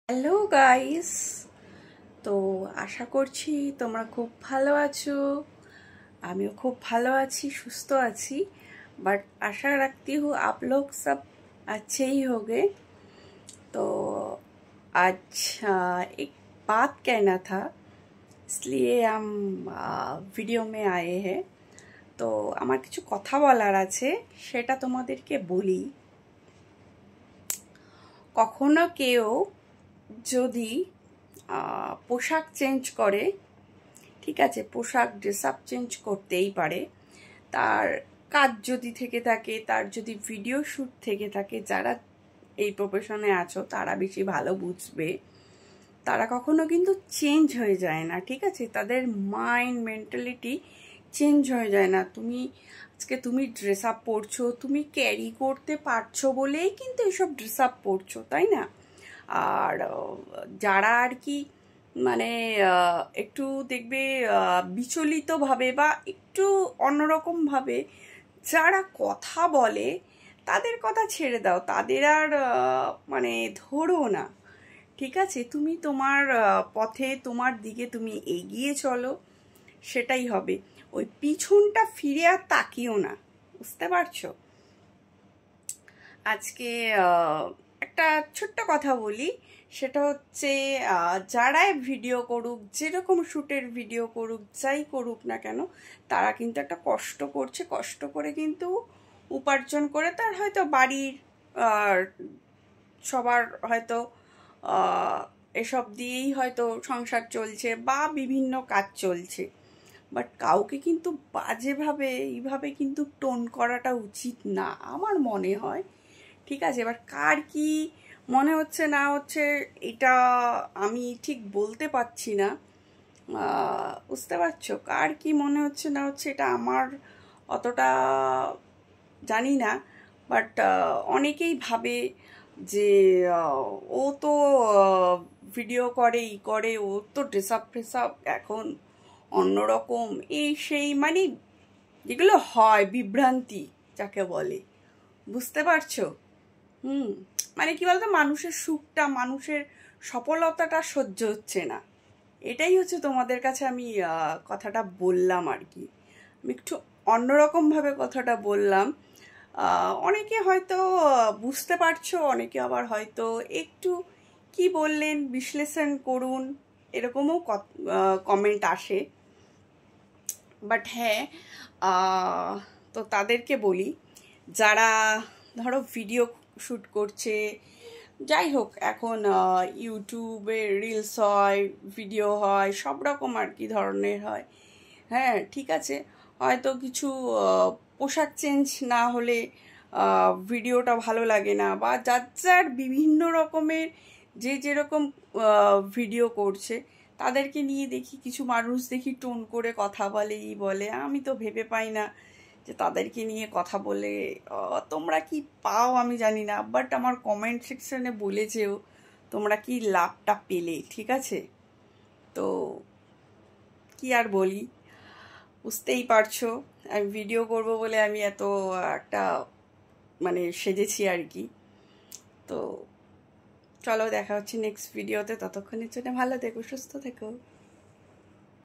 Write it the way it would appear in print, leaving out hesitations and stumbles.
Hello guys, তো আশা করছি তোমরা খুব ভালো আছো। আমিও খুব ভালো আছি, সুস্থ আছি। बट आशा रखती हूँ आप लोग सब अच्छे ही होंगे। तो आज एक बात कहना था, इसलिए हम वीडियो में आए हैं। তো আমার কিছু কথা বলার আছে, সেটা তোমাদেরকে বলি। কখনো কেউ যদি পোশাক চেঞ্জ করে, ঠিক আছে, পোশাক ড্রেস আপ চেঞ্জ করতেই পারে। তার কাজ যদি থেকে থাকে, তার যদি ভিডিও শ্যুট থেকে থাকে, যারা এই প্রফেশনে আছো তারা বেশি ভালো বুঝবে। তারা কখনো কিন্তু চেঞ্জ হয়ে যায় না, ঠিক আছে, তাদের মাইন্ড মেন্টালিটি চেঞ্জ হয়ে যায় না। আজকে তুমি ড্রেস আপ পরছো, তুমি ক্যারি করতে পারছো বলেই কিন্তু এইসব ড্রেস আপ পরছো, তাই না? আর যারা আর কি মানে একটু দেখবে বিচলিতভাবে বা একটু অন্যরকমভাবে যারা কথা বলে, তাদের কথা ছেড়ে দাও, তাদের আর মানে ধরো না, ঠিক আছে? তুমি তোমার পথে, তোমার দিকে তুমি এগিয়ে চলো, সেটাই হবে। ওই পিছনটা ফিরে আর তাকিও না, বুঝতে পারছো? আজকে একটা ছোট্ট কথা বলি, সেটা হচ্ছে যারাই ভিডিও করুক, যেরকম শ্যুটের ভিডিও করুক, যাই করুক না কেন, তারা কিন্তু একটা কষ্ট করছে, কষ্ট করে কিন্তু উপার্জন করে তার হয়তো বাড়ির সবার হয়তো এসব দিয়েই হয়তো সংসার চলছে বা বিভিন্ন কাজ চলছে। বাট কাউকে কিন্তু বাজেভাবে এইভাবে কিন্তু টোন করাটা উচিত না আমার মনে হয়, ঠিক আছে? এবার কার কি মনে হচ্ছে না হচ্ছে এটা আমি ঠিক বলতে পারছি না, বুঝতে পারছো? কার কি মনে হচ্ছে না হচ্ছে এটা আমার অতটা জানি না। বাট অনেকেই ভাবে যে ও তো ভিডিও করে, ই করে, ও তো ড্রেস আপ এখন অন্যরকম, এই সেই, মানে যেগুলো হয় বিভ্রান্তি যাকে বলে, বুঝতে পারছো? মানে কি বলতো, মানুষের সুখটা, মানুষের সফলতাটা সহ্য হচ্ছে না, এটাই হচ্ছে তোমাদের কাছে আমি কথাটা বললাম আর কি। আমি একটু অন্যরকমভাবে কথাটা বললাম। অনেকে হয়তো বুঝতে পারছো, অনেকে আবার হয়তো একটু কি বললেন বিশ্লেষণ করুন, এরকমও কমেন্ট আসে। বাট হ্যাঁ, তো তাদেরকে বলি, যারা ধরো ভিডিও শ্যুট করছে, যাই হোক, এখন ইউটিউবে রিলস হয়, ভিডিও হয়, সব রকম আর কি ধরনের হয়। হ্যাঁ, ঠিক আছে, হয়তো কিছু পোশাক চেঞ্জ না হলে ভিডিওটা ভালো লাগে না, বা যার যার বিভিন্ন রকমের যে যেরকম ভিডিও করছে, তাদেরকে নিয়ে দেখি কিছু মানুষ দেখি টোন করে কথা বলে, ই বলে। আমি তো ভেবে পাই না যে তাদেরকে নিয়ে কথা বলে তোমরা কি পাও আমি জানি না, বাট আমার কমেন্ট সেকশনে বলে যেও তোমরা কি লাভটা পেলে, ঠিক আছে? তো কি আর বলি, বুঝতেই পারছো আমি ভিডিও করব বলে আমি এত একটা মানে সেজেছি আর কি। তো চলো, দেখা হচ্ছে নেক্সট ভিডিওতে, ততক্ষণের জন্য ভালো থেকো, সুস্থ থেকো।